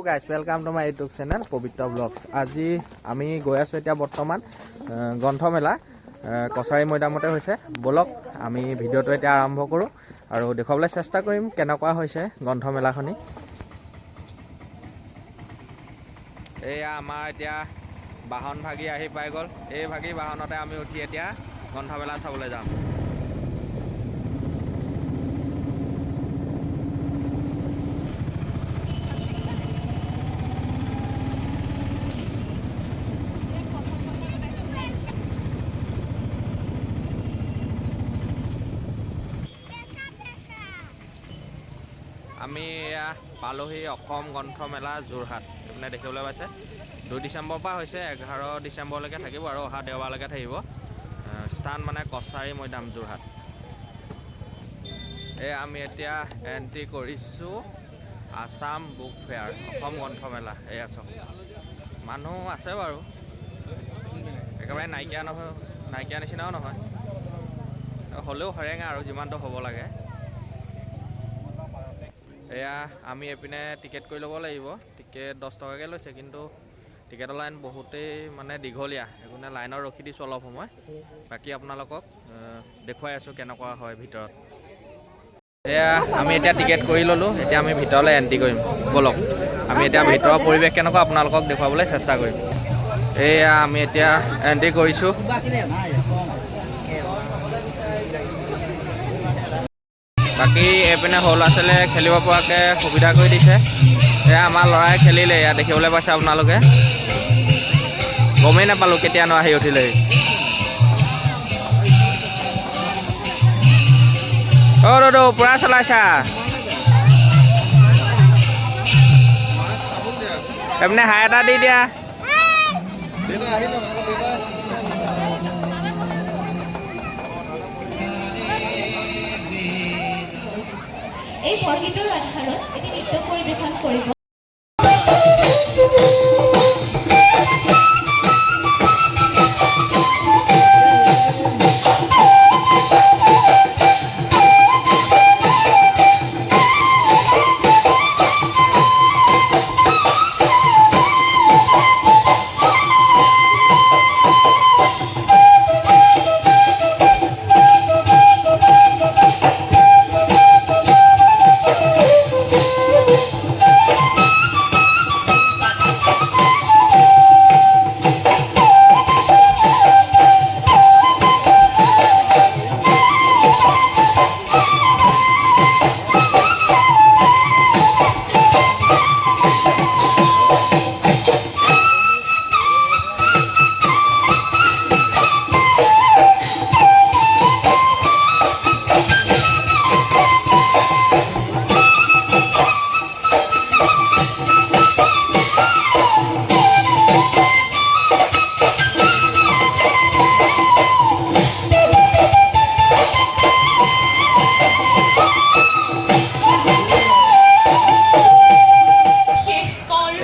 Guys welcome to my YouTube channel পবিত্ৰ blogs. আজি আমি গৈ আছোঁ এতিয়া বৰ্তমান গ্ৰন্থমেলা কছাৰী মৈদামতে হৈছে। ব'লক আমি ভিডিঅ'টো এতিয়া আৰম্ভ কৰোঁ আৰু দেখুৱাবলৈ চেষ্টা কৰিম কেনেকুৱা হৈছে গ্ৰন্থমেলাখনি। এয়া আমাৰ এতিয়া বাহন ভাগি আহি পাই গ'ল। এই ভাগি বাহনতে আমি উঠি এতিয়া গ্ৰন্থমেলা চাবলৈ যাম। আমি এয়া পালোহি অসম গ্ৰন্থমেলা যোৰহাট। আপুনি দেখিবলৈ পাইছে 2 ডিচেম্বৰৰ পৰা হৈছে, 11 ডিচেম্বৰলৈকে থাকিব আৰু অহা দেওবাৰলৈকে থাকিব। স্থান মানে কছাৰী মৈদাম যোৰহাট। আমি এতিয়া এণ্ট্ৰি কৰিছোঁ আছাম বুক ফেয়াৰ অসম গ্ৰন্থমেলা। এয়া চাওক মানুহ আছে বাৰু, একেবাৰে নাইকিয়া নিচিনাও নহয়, হ'লেও হৰেঙা আৰু যিমানটো হ'ব লাগে। এয়া আমি এইপিনে টিকেট কৰি ল'ব লাগিব। টিকেট 10 টকাকৈ লৈছে, কিন্তু টিকেটৰ লাইন বহুতেই মানে দীঘলীয়া, সেইকাৰণে লাইনত ৰখি দিছোঁ অলপ সময়। বাকী আপোনালোকক দেখুৱাই আছোঁ কেনেকুৱা হয় ভিতৰত। এয়া আমি এতিয়া টিকেট কৰি ল'লোঁ, এতিয়া আমি ভিতৰলৈ এণ্ট্ৰি কৰিম। ব'লক আমি এতিয়া ভিতৰৰ পৰিৱেশ কেনেকুৱা আপোনালোকক দেখুৱাবলৈ চেষ্টা কৰিম। এয়া আমি এতিয়া এণ্ট্ৰি কৰিছোঁ। বাকী এইপিনে সৰু ল'ৰা ছোৱালীয়ে খেলিব পৰাকৈ সুবিধা কৰি দিছে। এয়া আমাৰ ল'ৰাই খেলিলে, এয়া দেখিবলৈ পাইছে আপোনালোকে। গমেই নাপালোঁ কেতিয়ানো আহি উঠিলেহি। অ' দাদু পূৰা চলাইছা? এইপিনে হাই এটা দি দিয়া। এই বৰগীতৰ আধাৰত এটি নৃত্য পৰিৱেশন কৰিব।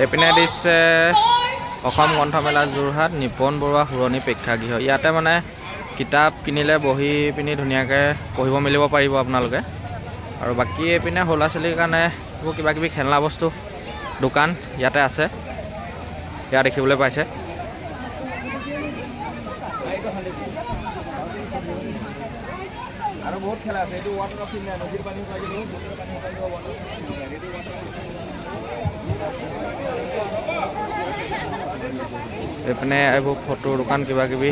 এইপিনে দিছে অসম গ্ৰন্থমেলা যোৰহাট নিপন বৰুৱা সুৰণি প্ৰেক্ষাগৃহ। ইয়াতে মানে কিতাপ কিনিলে বহি পিনি ধুনীয়াকৈ পঢ়িব মেলিব পাৰিব আপোনালোকে। আৰু বাকী এইপিনে সৰু ল'ৰা ছোৱালীৰ কাৰণে এইবোৰ কিবাকিবি খেলনা বস্তু দোকান ইয়াতে আছে, ইয়াত দেখিবলৈ পাইছে। আৰু বহুত খেলা আছে। এইটো ৱাটাৰ কাপ চিন নদীৰ পানী এইপিনে এইবোৰ ফটোৰ দোকান কিবাকিবি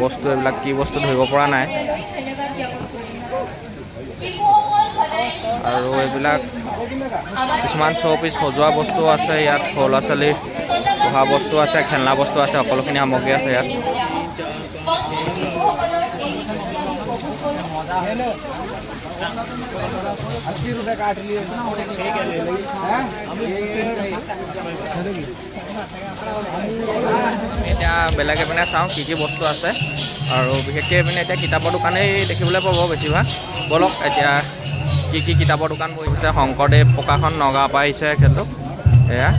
বস্তু, এইবিলাক কি বস্তু ধৰিব পৰা নাই। আৰু এইবিলাক কিছুমান শ্ব'পিচ সজোৱা বস্তু আছে ইয়াত। সৰু ল'ৰা ছোৱালী পঢ়া বস্তু আছে, খেলনা বস্তু আছে, সকলোখিনি সামগ্ৰী আছে ইয়াত। এতিয়া বেলেগ এপিনে চাওঁ কি বস্তু আছে, আৰু বিশেষকৈ এইপিনে এতিয়া কিতাপৰ দোকানেই দেখিবলৈ পাব বেছিভাগ। ব'লক এতিয়া কি কিতাপৰ দোকান বহিছে। শংকৰদেৱ প্ৰকাশন নগাঁৱৰ পৰা আহিছে কিন্তু এয়া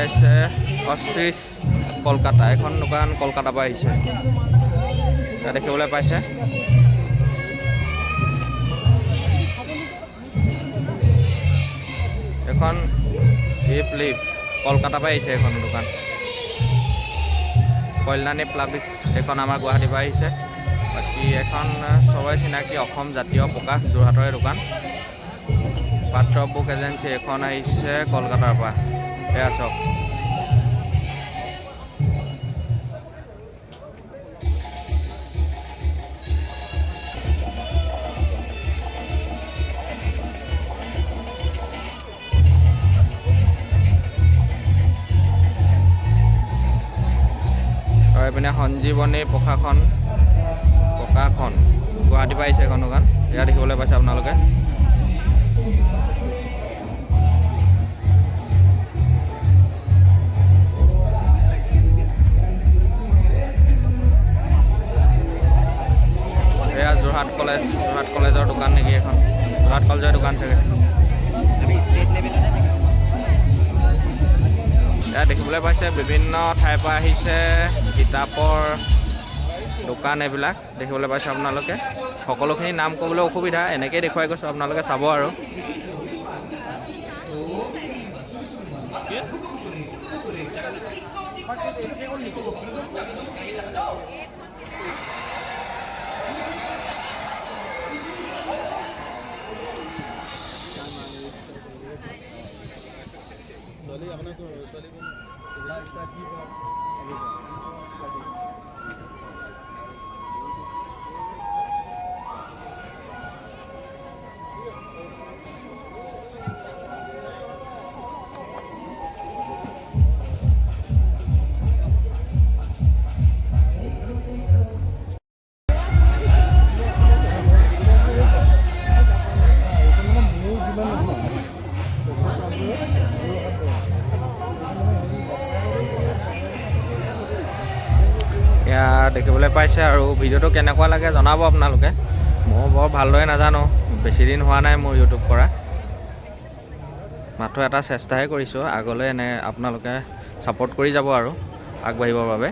আহিছে অষ্ট্ৰিচ কলকাতা। এখন দোকান কলকাতাৰ পৰা আহিছে, এতিয়া দেখিবলৈ পাইছে। এখন ফ্লিপ কলকাতাৰ পৰা আহিছে এখন দোকান। কল্যাণী প্লাবিক্স এইখন আমাৰ গুৱাহাটীৰ পৰা আহিছে। বাকী এখন চবৰে চিনাকি অসম জাতীয় প্ৰকাশ যোৰহাটৰে দোকান। পাত্ৰ বুক এজেঞ্চি এখন আহিছে কলকাতাৰ পৰা। এয়া চাওক, আৰু এইপিনে সঞ্জীৱনী প্ৰকাশন গুৱাহাটীৰ পৰা আহিছে এখন দোকান। এয়া দেখিবলৈ পাইছে আপোনালোকে। এয়া যোৰহাট কলেজৰ দোকান নেকি এখন, যোৰহাট কলেজৰ দোকান চাগে। এয়া দেখিবলৈ পাইছে বিভিন্ন ঠাইৰ পৰা আহিছে কিতাপৰ দোকান, এইবিলাক দেখিবলৈ পাইছে আপোনালোকে। সকলোখিনি নাম ক'বলৈ অসুবিধা, এনেকেই দেখুৱাই গৈছোঁ, আপোনালোকে চাব আৰু। এয়া দেখিবলৈ পাইছে। আৰু ভিডিঅ'টো কেনেকুৱা লাগে জনাব আপোনালোকে। মই বৰ ভালদৰে নাজানো, বেছি দিন হোৱা নাই মোৰ ইউটিউব কৰা, মাত্ৰ এটা চেষ্টাহে কৰিছোঁ। আগলৈ এনে আপোনালোকে ছাপোৰ্ট কৰি যাব আৰু আগবাঢ়িবৰ বাবে।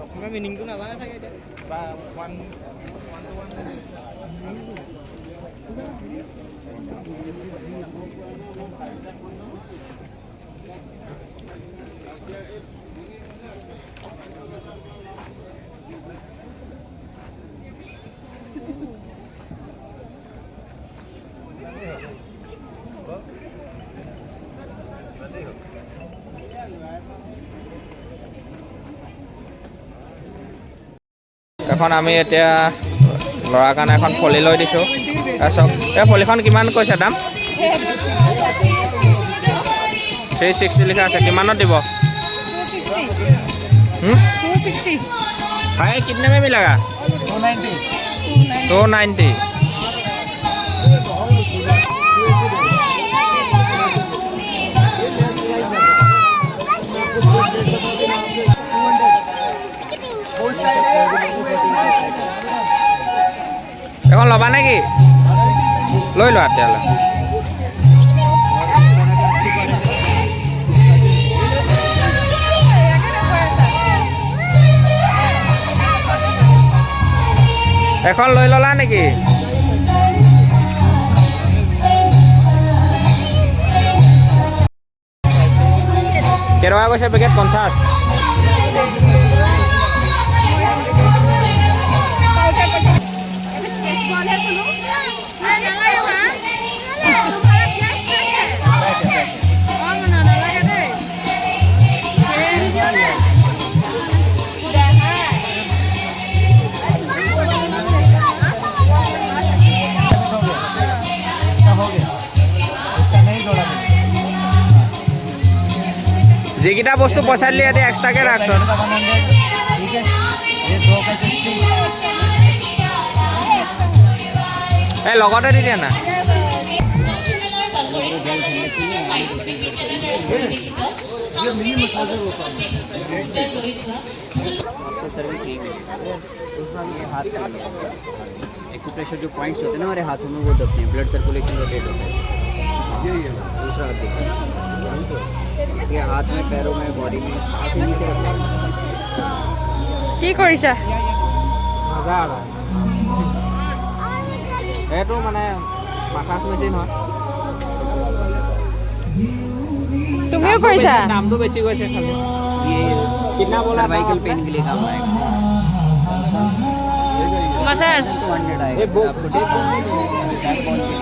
অসমীয়া মিনিংটো নাজানে চাগে এতিয়া বা ওৱান এখন আমি এতিয়া ল'ৰাৰ কাৰণে এখন ফলি লৈ দিছোঁ। তাৰপিছত এই ফলিখন কিমান কৈছে দাম? 360 লিখা আছে। কিমানত দিব? 260 भाई कितने में मिलेगा? 290। এখন ল'বা নেকি? লৈ লোৱা তেতিয়াহ'লে। এখন লৈ ল'লা নেকি? কেইটকা কৈছে পেকেট? 50। এইকেইটা বস্তু পইচা দিলে এতিয়া এক্সট্ৰাকৈ ৰাখ তই। ठीक है ये 2 का 60 এই লগতে দি দিয়া না। सर्विस यही मिलेगी दूसरा ये हाथ का एक्यूप्रेशर जो पॉइंट्स होते हैं ना हमारे हाथों में वो दबते हैं ब्लड सर्कुलेशन रोटेट होता है ये दूसरा हाथ देखिए ये हाथ में पैरों में बॉडी में ऐसे नीचे रखते हैं কি কৰিছা? মজা আৰু এইটো মানে মাছাজ মেচিন হয়। তুমিও কৰিছা? দামটো বেছি গৈছে খালি। ये कितना बोला था सर्वाइकल आपने? पेन के लिए काम आएगा মাছাজ 200 आएगा ये वो- आपको डेट बैक बॉल के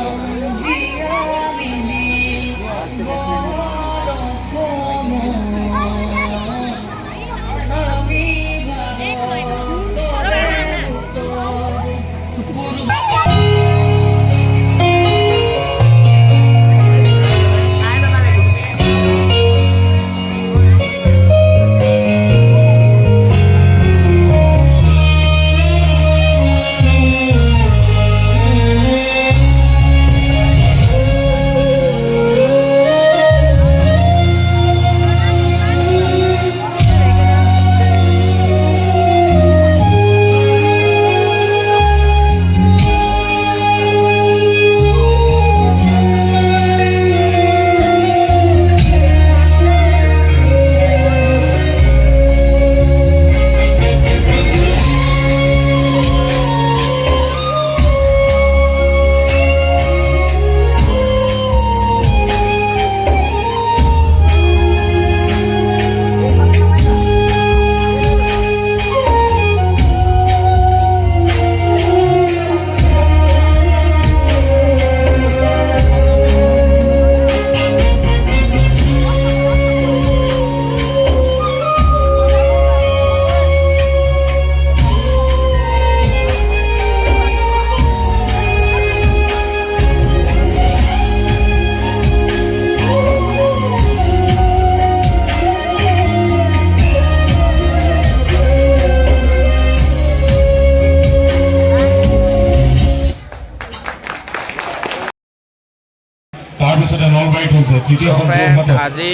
তাৰপিছতে নলবাৰীত হৈছে তৃতীয়খন ফ্ৰেণ্ডছ, যোৰহাটত। আজি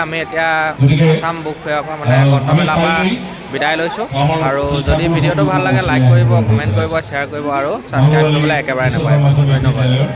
আমি এতিয়া গতিকে, আসাম বুক ফেয়াৰৰ পৰা মানে আমি গ্ৰন্থমেলাৰ পৰা কাইলৈ বিদায় লৈছোঁ। আমাৰ আৰু যদি শিক্ষাগুৰু ভিডিঅ'টো ভাল লাগে লাইক কৰিব, কমেণ্ট কৰিব, শ্বেয়াৰ কৰিব আৰু ছাবস্ক্ৰাইব কৰিবলৈ একেবাৰে নাপায়। ধন্যবাদ।